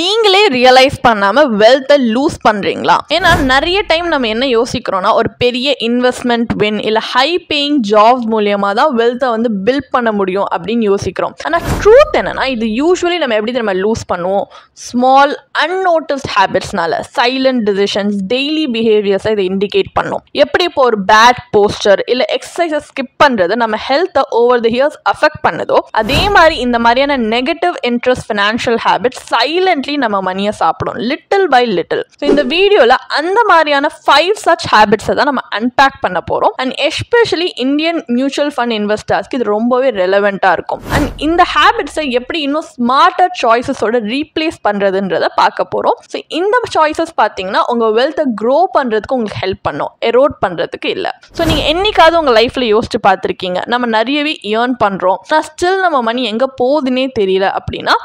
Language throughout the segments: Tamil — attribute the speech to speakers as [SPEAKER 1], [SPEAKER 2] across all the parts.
[SPEAKER 1] நீங்களே ரியலைஸ் பண்ணாம வெல்த்தை லூஸ் பண்றீங்களா? ஏன்னா நிறைய டைம் நம்ம என்ன யோசிக்கிறோம்னா, ஒரு பெரிய இன்வெஸ்ட்மெண்ட் வின் இல்ல ஹை பேயிங் ஜாப்ஸ் மூலியமா தான் வெல்த்தை வந்து பில்ட் பண்ண முடியும் அப்படின்னு யோசிக்கிறோம். ஆனா ட்ரூத் என்னன்னா, இது யூஸ்வலி நம்ம எப்படி நம்ம லூஸ் பண்ணுவோம்? Small அன்னோட்டிஸ்ட் ஹேபிட்ஸ்னால, silent decisions, daily behaviours இதை இண்டிகேட் பண்ணும். எப்படி இப்போ ஒரு பேட் போஸ்டர் இல்ல எக்ஸசைஸை ஸ்கிப் பண்றது நம்ம ஹெல்த்தை ஓவர் தி இயர்ஸ் அஃபெக்ட் பண்ணுதோ, அதே மாதிரி இந்த மாதிரியான negative interest financial habits silently நம்ம மணியை சாப்பிடும், லிட்டில் பை லிட்டில். ஸோ இந்த வீடியோல அந்த மாதிரியான 5 such ஹேபிட்ஸை தான் நம்ம அன்பேக் பண்ண போறோம். And especially Indian mutual fund இன்வெஸ்டர்ஸ்க்கு இது ரொம்பவே ரெலவெண்டா இருக்கும். அண்ட் இந்த ஹேபிட்ஸை எப்படி இன்னும் ஸ்மார்ட்டர் சாய்ஸஸோட ரீப்ளேஸ் பண்றதுன்றத பார்க்க போறோம். ஸோ இந்த சாய்ஸஸ் பார்த்தீங்கன்னா உங்க வெல்த்தை க்ரோ பண்றதுக்கு உங்களுக்கு ஹெல்ப் பண்ணும், எரோட் பண்றதுக்கு இல்ல. ஸோ நீங்க என்னைக்காவது உங்க லைஃப்ல யோசிச்சு பார்த்திருக்கீங்க, நம்ம நிறையவே ஏர்ன் பண்றோம், நான் ஸ்டில் நம்ம மணி எங்க போகுதுன்னே தெரியல அப்படின்னா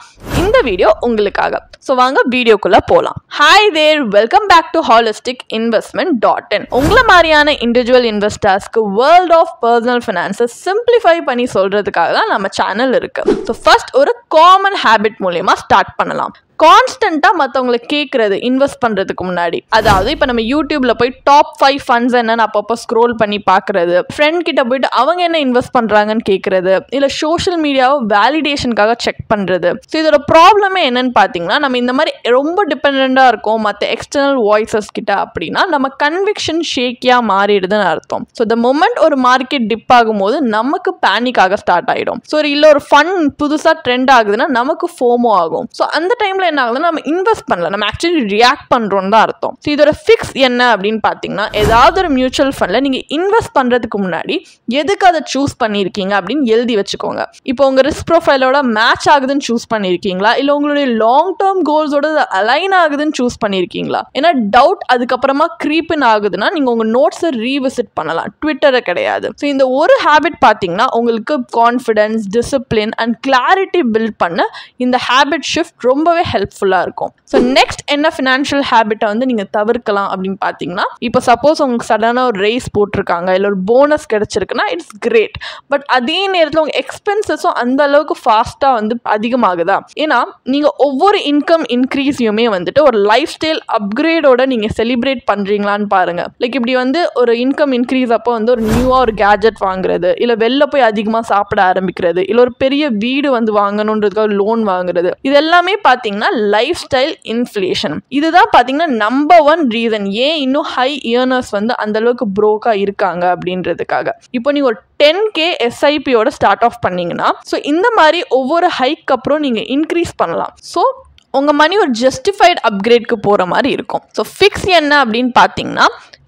[SPEAKER 1] இந்த வீடியோ உங்களுக்காக. ஸோ வாங்க வீடியோக்குள்ள போலாம். Hi there, welcome back to holisticinvestment.in. உங்களை மாதிரியான இண்டிவிஜுவல் இன்வெஸ்டர்ஸ்க்கு வேர்ல்ட் ஆஃப் பர்சனல் ஃபினான்ஸை சிம்பிளிஃபை பண்ணி சொல்றதுக்காக தான் நம்ம சேனல் இருக்கு. ஸோ ஃபர்ஸ்ட் ஒரு காமன் ஹேபிட் மூலியமா ஸ்டார்ட் பண்ணலாம். கான்ஸ்டன்டா மற்றவங்களை கேட்கறது இன்வெஸ்ட் பண்றதுக்கு முன்னாடி. அதாவது இப்போ நம்ம யூடியூப்ல போய் டாப் 5 ஃபண்ட்ஸ் என்னன்னு அப்பப்போ ஸ்க்ரோல் பண்ணி பார்க்கறது, ஃப்ரெண்ட் கிட்ட போயிட்டு அவங்க என்ன இன்வெஸ்ட் பண்றாங்கன்னு கேட்கறது, இல்லை சோஷியல் மீடியாவை வேலிடேஷனுக்காக செக் பண்றது. ஸோ இதோட ப்ராப்ளமே என்னன்னு பார்த்தீங்கன்னா, நம்ம இந்த மாதிரி ரொம்ப டிபெண்டா இருக்கும் மற்ற எக்ஸ்டர்னல் வாய்ஸஸ் கிட்ட அப்படின்னா நம்ம கன்விக்ஷன் ஷேக்கியா மாறிடுதுன்னு அர்த்தம். ஸோ த மொமெண்ட் ஒரு மார்க்கெட் டிப் ஆகும்போது நமக்கு பேனிக் ஆக ஸ்டார்ட் ஆயிடும். ஸோ இல்லை ஒரு ஃபண்ட் புதுசா ட்ரெண்ட் ஆகுதுன்னா நமக்கு ஃபோமோ ஆகும். ஸோ அந்த டைம்ல என்ன ஆகுதுன்னா நம்ம இன்வெஸ்ட் பண்ணல, நம்ம ஆக்சுவலி ரியாக்ட் பண்றோம் தான் அர்த்தம். ஸோ இதோட ஃபிக்ஸ் என்ன அப்படின்னு பார்த்தீங்கன்னா, ஏதாவது ஒரு மியூச்சுவல் ஃபண்ட்ல நீங்க இன்வெஸ்ட் பண்றதுக்கு முன்னாடி எதுக்கு அதை சூஸ் பண்ணியிருக்கீங்க அப்படின்னு எழுதி வச்சுக்கோங்க. இப்போ உங்க ரிஸ்க் ப்ரொஃபைலோட மேட்ச் ஆகுதுன்னு சூஸ் பண்ணியிருக்கீங்களா, இல்லை உங்களுடைய லாங் டேர்ம் கோல்ஸோட அலைன் ஆகுதுன்னு சூஸ் பண்ணியிருக்கீங்களா? ஏன்னா டவுட் அதுக்கப்புறமா க்ரீப்பின் ஆகுதுன்னா நீங்க உங்க நோட்ஸை ரீவிசிட் பண்ணலாம், ட்விட்டரை கிடையாது. ஸோ இந்த ஒரு ஹேபிட் பார்த்தீங்கன்னா உங்களுக்கு confidence, discipline and clarity build பண்ண இந்த ஹேபிட் ஷிஃப்ட் ரொம்பவே ஹெல்ப்ஃபுல்லாக இருக்கும். ஸோ நெக்ஸ்ட் என்ன ஃபினான்ஷியல் ஹேபிட்டை வந்து நீங்கள் தவிர்க்கலாம் அப்படின்னு பார்த்தீங்கன்னா, இப்போ சப்போஸ் உங்களுக்கு சடனாக ஒரு ரேஸ் போட்டிருக்காங்க இல்லை ஒரு போனஸ் கிடைச்சிருக்குன்னா இட்ஸ் கிரேட். பட் அதே நேரத்தில் உங்கள் எக்ஸ்பென்சஸும் அந்த அளவுக்கு ஃபாஸ்ட்டாக வந்து அதிகமாகுதா? ஏன்னா நீங்கள் ஒவ்வொரு இன்கம் இன்க்ரீஸையுமே வந்துட்டு ஒரு லைஃப் ஸ்டைல் அப்கிரேடோட நீங்கள் செலிப்ரேட் பண்ணுறீங்களான்னு பாருங்கள். லைக் இப்படி வந்து ஒரு இன்கம் இன்க்ரீஸ் அப்போ வந்து ஒரு நியூவாக ஒரு கேஜெட் வாங்குறது, இல்லை வெளில போய் அதிகமாக சாப்பிட ஆரம்பிக்கிறது, இல்லை ஒரு பெரிய வீடு வந்து வாங்கணுன்றதுக்காக லோன் வாங்குறது, இது எல்லாமே பார்த்தீங்கன்னா லைஃப் ஸ்டைல் இன்ஃப்ளேஷன். இதுதான் பார்த்தீங்கன்னா நம்பர் 1 ரீசன் ஏன் இன்னும் ஹை இயர்னர்ஸ் வந்து அந்த அளவுக்கு ப்ரோக்கா இருக்காங்க அப்படின்றதுக்காக. இப்போ நீங்க ஒரு 10K SIPயோட ஸ்டார்ட் ஆஃப் பண்ணீங்கன்னா, ஸோ இந்த மாதிரி ஒவ்வொரு ஹைக் அப்புறம் நீங்க இன்க்ரீஸ் பண்ணலாம். ஸோ உங்க மணி ஒரு ஜஸ்டிஃபைட் அப்கிரேட்க்கு போற மாதிரி இருக்கும். ஸோ ஃபிக்ஸ் என்ன அப்படின்னு பார்த்தீங்கன்னா,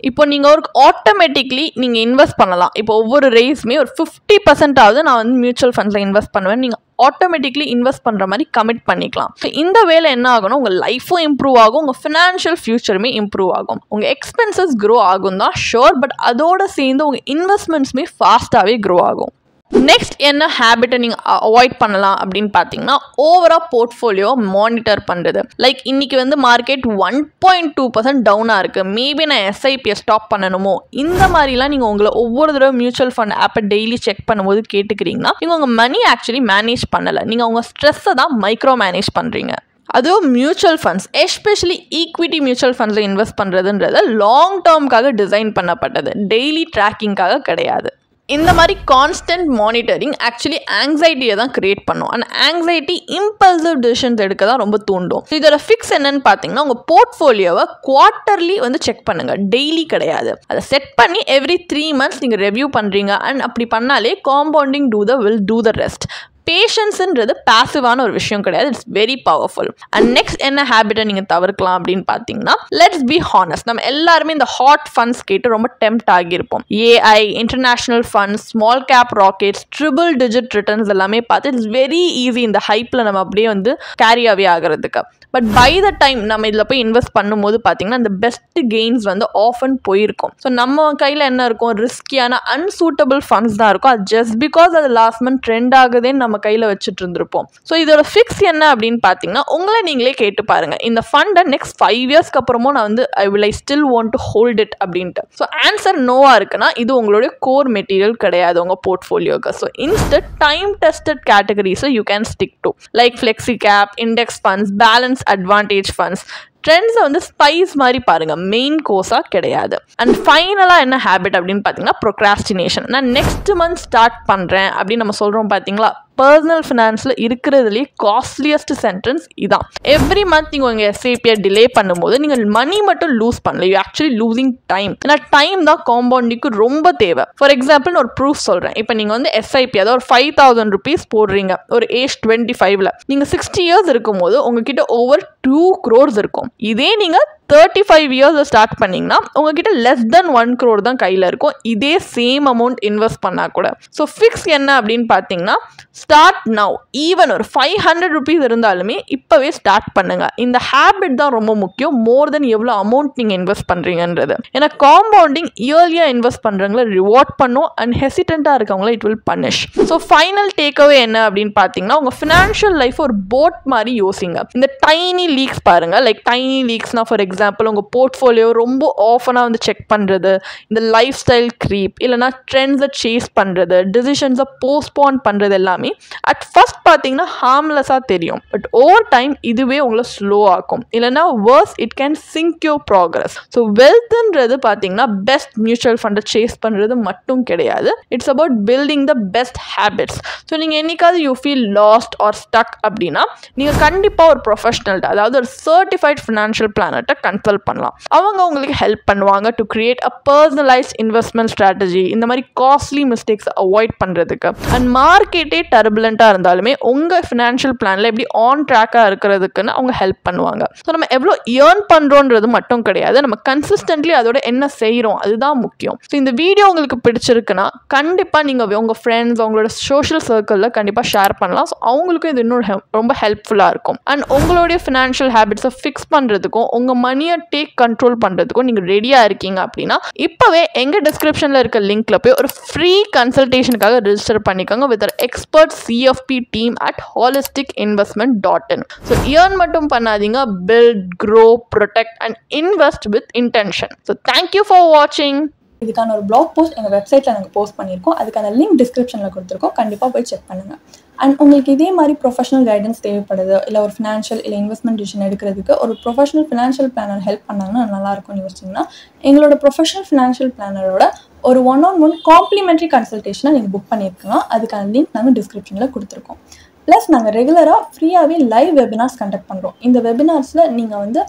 [SPEAKER 1] இப்போ நீங்கள் ஒரு ஆட்டோமேட்டிக்லி நீங்கள் இன்வெஸ்ட் பண்ணலாம். இப்போ ஒவ்வொரு ரேஸுமே ஒரு 50% நான் வந்து மியூச்சுவல் ஃபண்ட்ஸில் இன்வெஸ்ட் பண்ணுவேன், நீங்கள் ஆட்டோமேட்டிக்லி இன்வெஸ்ட் பண்ணுற மாதிரி கமிட் பண்ணிக்கலாம். ஸோ இந்த வேலை என்ன ஆகணும், உங்கள் லைஃப்பும் இம்ப்ரூவ் ஆகும், உங்கள் ஃபினான்ஷியல் ஃபியூச்சருமே இம்ப்ரூவ் ஆகும், உங்கள் எக்ஸ்பென்சஸ் க்ரோ ஆகும் தான் ஷோர். பட் அதோட சேர்ந்து உங்கள் இன்வெஸ்ட்மெண்ட்ஸுமே ஃபாஸ்ட்டாகவே க்ரோ ஆகும். நெக்ஸ்ட் என்ன ஹேபிட்டை நீங்கள் அவாய்ட் பண்ணலாம் அப்படின்னு பார்த்தீங்கன்னா, ஓவராக போர்ட்ஃபோலியோ மானிட்டர் பண்ணுறது. லைக் இன்னைக்கு வந்து மார்க்கெட் 1.2% டவுனாக இருக்குது, மேபி நான் SIPயை ஸ்டாப் பண்ணணுமோ, இந்த மாதிரிலாம் நீங்கள் உங்களை ஒவ்வொரு தடவை மியூச்சுவல் ஃபண்ட் ஆப்பை டெய்லி செக் பண்ணும்போது கேட்டுக்கிறீங்கன்னா நீங்கள் உங்கள் மணி ஆக்சுவலி மேனேஜ் பண்ணலை, நீங்கள் உங்கள் ஸ்ட்ரெஸ்ஸை தான் மைக்ரோ மேனேஜ் பண்ணுறீங்க. அதுவும் mutual funds, especially equity mutual ஃபண்ட்ஸில் இன்வெஸ்ட் பண்ணுறதுன்றது லாங் டேர்முக்காக டிசைன் பண்ணப்பட்டது, டெய்லி ட்ராக்கிங்காக கிடையாது. இந்த மாதிரி கான்ஸ்டன்ட் மானிட்டரிங் ஆக்சுவலி ஆங்ஸைட்டியை தான் கிரியேட் பண்ணும். அண்ட் ஆங்ஸைட்டி இம்பல்சிவ் டிசிஷன்ஸ் எடுக்க தான் ரொம்ப தூண்டும். இதோட ஃபிக்ஸ் என்னன்னு பார்த்தீங்கன்னா, உங்கள் போர்ட்ஃபோலியோவை குவார்ட்டர்லி வந்து செக் பண்ணுங்க, டெய்லி கிடையாது. அதை செட் பண்ணி எவ்ரி 3 months நீங்கள் ரெவ்யூ பண்ணுறீங்க. அண்ட் அப்படி பண்ணாலே compounding will do the rest. பேஷன்ஸ்ன்றது பாசிவான ஒரு விஷயம் கிடையாது, it's very powerful. And next என்ன ஹேபிட்டை நீங்கள் தவிர்க்கலாம் அப்படின்னு பார்த்தீங்கன்னா, லெட்ஸ் பி ஹானஸ்ட், நம்ம எல்லாருமே இந்த ஹாட் ஃபண்ட்ஸ் கேட்டு ரொம்ப டெம்ப்ட் ஆகியிருப்போம். AI, international funds, small cap rockets, triple digit returns எல்லாமே பார்த்து இட்ஸ் வெரி ஈஸி இந்த ஹைப்பில் நம்ம அப்படியே வந்து கேரி அவே ஆகிறதுக்கு. பட் பை த டைம் நம்ம இதில் போய் இன்வெஸ்ட் பண்ணும்போது பார்த்தீங்கன்னா இந்த பெஸ்ட் கெயின்ஸ் வந்து ஆஃபன் போயிருக்கும். ஸோ நம்ம கையில் என்ன இருக்கும், ரிஸ்கியான அன்சூட்டபிள் ஃபண்ட்ஸ் தான் இருக்கும். அது ஜஸ்ட் பிகாஸ் அது லாஸ்ட் மந்த் ட்ரெண்ட் ஆகுதுன்னு நம்ம நம்ம கையில் வச்சுட்டு இருந்திருப்போம். ஸோ இதோட ஃபிக்ஸ் என்ன அப்படின்னு பார்த்தீங்கன்னா, உங்களை நீங்களே கேட்டு பாருங்கள், இந்த ஃபண்டை நெக்ஸ்ட் 5 இயர்ஸ்க்கு அப்புறமும் நான் வந்து I still want to hold it அப்படின்ட்டு. ஸோ ஆன்சர் நோவா இருக்குன்னா இது உங்களுடைய கோர் மெட்டீரியல் கிடையாது உங்கள் போர்ட்ஃபோலியோக்கு. ஸோ இன்ஸ்டட் டைம் டெஸ்டட் கேட்டகரிஸை you can stick to, like flexi cap, index funds, balance advantage funds. ட்ரெண்ட்ஸை வந்து ஸ்பைஸ் மாதிரி பாருங்கள், மெயின் கோர்ஸாக கிடையாது. அண்ட் ஃபைனலாக என்ன ஹேபிட் அப்படின்னு பார்த்தீங்கன்னா ப்ரொக்ராஸ்டினேஷன். நான் நெக்ஸ்ட் மந்த் ஸ்டார்ட் பண்ணுறேன் அப்படின்னு நம்ம சொல்கிறோம் பார்த்தீங்களா, பர்சனல் ஃபினான்ஸில் இருக்கிறதுலேயே காஸ்ட்லியஸ்ட் சென்டென்ஸ் இதான். எவ்ரி மந்த் நீங்கள் உங்கள் எஸ்ஐபியை டிலே பண்ணும்போது நீங்கள் மணி மட்டும் லூஸ் பண்ணல, யூ ஆக்சுவலி லூசிங் டைம். ஏன்னா டைம் தான் காம்பவுண்டிங்க்கு ரொம்ப தேவை. ஃபார் எக்ஸாம்பிள் நான் ஒரு ப்ரூஃப் சொல்கிறேன். இப்போ நீங்கள் வந்து எஸ்ஐபி அதாவது ஒரு 5,000 rupees போடுறீங்க ஒரு ஏஜ் 25ல். நீங்கள் 60 years இருக்கும்போது உங்ககிட்ட ஓவர் 2 crores இருக்கும். இதே நீங்கள் 35 years ஸ்டார்ட் பண்ணிங்கன்னா உங்ககிட்ட லெஸ் தென் 1 crore தான் கையில் இருக்கும், இதே சேம் அமௌண்ட் இன்வெஸ்ட் பண்ணால் கூட. ஸோ ஃபிக்ஸ் என்ன அப்படின்னு பார்த்தீங்கன்னா, ஸ்டார்ட் நவ். ஈவன் ஒரு 500 rupees இருந்தாலுமே இப்போவே ஸ்டார்ட் பண்ணுங்கள். இந்த ஹேபிட் தான் ரொம்ப முக்கியம், மோர் தென் எவ்வளோ அமௌண்ட் நீங்கள் இன்வெஸ்ட் பண்ணுறீங்கன்றது. ஏன்னா காம்பவுண்டிங் இயர்லியாக இன்வெஸ்ட் பண்ணுறவங்கள ரிவார்ட் பண்ணும் அண்ட் ஹெசிடென்ட்டாக இருக்கவங்கள it will punish. So final takeaway என்ன அப்படின்னு பார்த்தீங்கன்னா, உங்கள் ஃபினான்ஷியல் லைஃப் ஒரு போட் மாதிரி யோசிங்க. இந்த டைனி லீக்ஸ் பாருங்கள், லைக் டைனி லீக்ஸ்னா ஃபார் எக்ஸாம்பிள் உங்கள் போர்ட்ஃபோலியோ ரொம்ப ஆஃபனாக வந்து செக் பண்ணுறது, இந்த லைஃப் ஸ்டைல் க்ரீப், இல்லைனா ட்ரெண்ட்ஸை சேஸ் பண்ணுறது, டிசிஷன்ஸை போஸ்ட்போன் பண்ணுறது எல்லாமே அட் ஃபர்ஸ்ட் பார்த்தீங்கன்னா ஹார்ம்லெஸ்ஸாக தெரியும். பட் ஓவர் டைம் இதுவே உங்களை ஸ்லோ ஆக்கும், இல்லைனா worse it can sink your progress. So வெல்த்ன்றது பார்த்தீங்கன்னா பெஸ்ட் மியூச்சுவல் ஃபண்டை சேஸ் பண்ணுறது மட்டும் கிடையாது, it's about building the best habits. So நீங்கள் என்னைக்காவது you feel lost or stuck அப்படின்னா நீங்கள் கண்டிப்பாக ஒரு ப்ரொஃபஷனல்கிட்ட, அதாவது ஒரு சர்டிஃபைட் ஃபினான்ஷியல் பிளானர்கிட்ட கன்சல்ட் பண்ணலாம். அவங்க உங்களுக்கு ஹெல்ப் பண்ணுவாங்க to create a personalised investment strategy, இந்த மாதிரி காஸ்ட்லி மிஸ்டேக்ஸ் அவாய்ட் பண்ணுறதுக்கு. அண்ட் மார்க்கெட்டே டர்புலண்ட்டாக இருந்தாலுமே உங்கள் ஃபினான்ஷியல் பிளானில் எப்படி ஆன் ட்ராக்காக இருக்கிறதுக்குன்னு அவங்க ஹெல்ப் பண்ணுவாங்க. ஸோ நம்ம எவ்வளோ ஏர்ன் பண்ணுறோன்றது மட்டும் கிடையாது, நம்ம கன்சிஸ்டன்ட்லி அதோட என்ன செய்கிறோம் அதுதான் முக்கியம். ஸோ இந்த வீடியோ உங்களுக்கு பிடிச்சிருக்குன்னா கண்டிப்பாக நீங்கள் உங்கள் ஃப்ரெண்ட்ஸ் அவங்களோட சோஷியல் சர்க்கிளில் கண்டிப்பாக ஷேர் பண்ணலாம். ஸோ அவங்களுக்கும் இது இன்னும் ரொம்ப ஹெல்ப்ஃபுல்லாக இருக்கும். அண்ட் உங்களுடைய ஃபினான்ஷியல் ஹேபிட்ஸை ஃபிக்ஸ் பண்ணுறதுக்கும் உங்கள் மணியை டேக் கண்ட்ரோல் பண்ணுறதுக்கும் நீங்கள் ரெடியாக இருக்கீங்க அப்படின்னா இப்போவே எங்கள் டிஸ்கிரிப்ஷனில் இருக்க லிங்க்ல போய் ஒரு ஃப்ரீ கன்சல்டேஷனுக்காக ரெஜிஸ்டர் பண்ணிக்கோங்க with our expert CFP team at holisticinvestment.in. So earn மட்டும் பண்ணாதீங்க, build, grow, protect and invest with intention. So thank you for watching.
[SPEAKER 2] இதுக்கான ஒரு பிளாக் போஸ்ட் எங்கள் வெப்சைட்டில் நாங்கள் போஸ்ட் பண்ணியிருக்கோம், அதுக்கான லிங்க் டிஸ்கிரிப்ஷனில் கொடுத்துருக்கோம், கண்டிப்பாக போய் செக் பண்ணுங்கள். அண்ட் உங்களுக்கு இதே மாதிரி ப்ரொஃபஷனல் கைடன்ஸ் தேவைப்படுது, இல்லை ஒரு ஃபினான்ஷியல் இல்லை இன்வெஸ்ட்மெண்ட் டிசிஷன் எடுக்கிறதுக்கு ஒரு ப்ரொஃபஷனல் ஃபினான்ஷியல் பிளானர் ஹெல்ப் பண்ணாங்கன்னா நல்லாயிருக்கும்னு யோசிச்சிங்கன்னா எங்களோட ப்ரொஃபஷனல் ஃபினான்ஷியல் பிளானரோட ஒரு 1-on-1 காம்ப்ளிமெண்ட்ரி கன்சல்டேஷனை நீங்கள் புக் பண்ணியிருக்கலாம். அதுக்கான லிங்க் நாங்கள் டிஸ்கிரிப்ஷனில் கொடுத்துருக்கோம். ப்ளஸ் நாங்கள் ரெகுலராக ஃப்ரீயாகவே லைவ் வெபினார்ஸ் கண்டக்ட் பண்ணுறோம். இந்த வெபினார்ஸில் நீங்கள் வந்து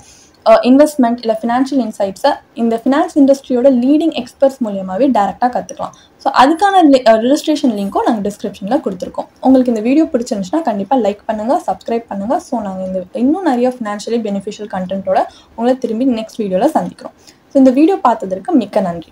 [SPEAKER 2] இன்வெஸ்ட்மெண்ட் இல்லை ஃபினான்ஷியல் இன்சைட்ஸை இந்த ஃபினான்ஸ் இண்டஸ்ட்ரியோட லீடிங் எக்ஸ்பர்ட்ஸ் மூலியமாகவே டேரெக்டாக கற்றுக்கலாம். ஸோ அதுக்கான ரெஜிஸ்ட்ரேஷன் லிங்க்கும் நாங்கள் டிஸ்கிரிப்ஷனில் கொடுத்துருக்கோம். உங்களுக்கு இந்த வீடியோ பிடிச்சிருந்துச்சுன்னா கண்டிப்பாக லைக் பண்ணுங்கள், சப்ஸ்கிரைப் பண்ணுங்கள். ஸோ நாங்கள் இன்னும் நிறைய ஃபினான்ஷியலி பெனிஃபிஷியல் கண்டென்ட்டோட உங்களை திரும்பி நெக்ஸ்ட் வீடியோவில் சந்திக்கிறோம். ஸோ இந்த வீடியோ பார்த்ததற்கு மிக்க நன்றி.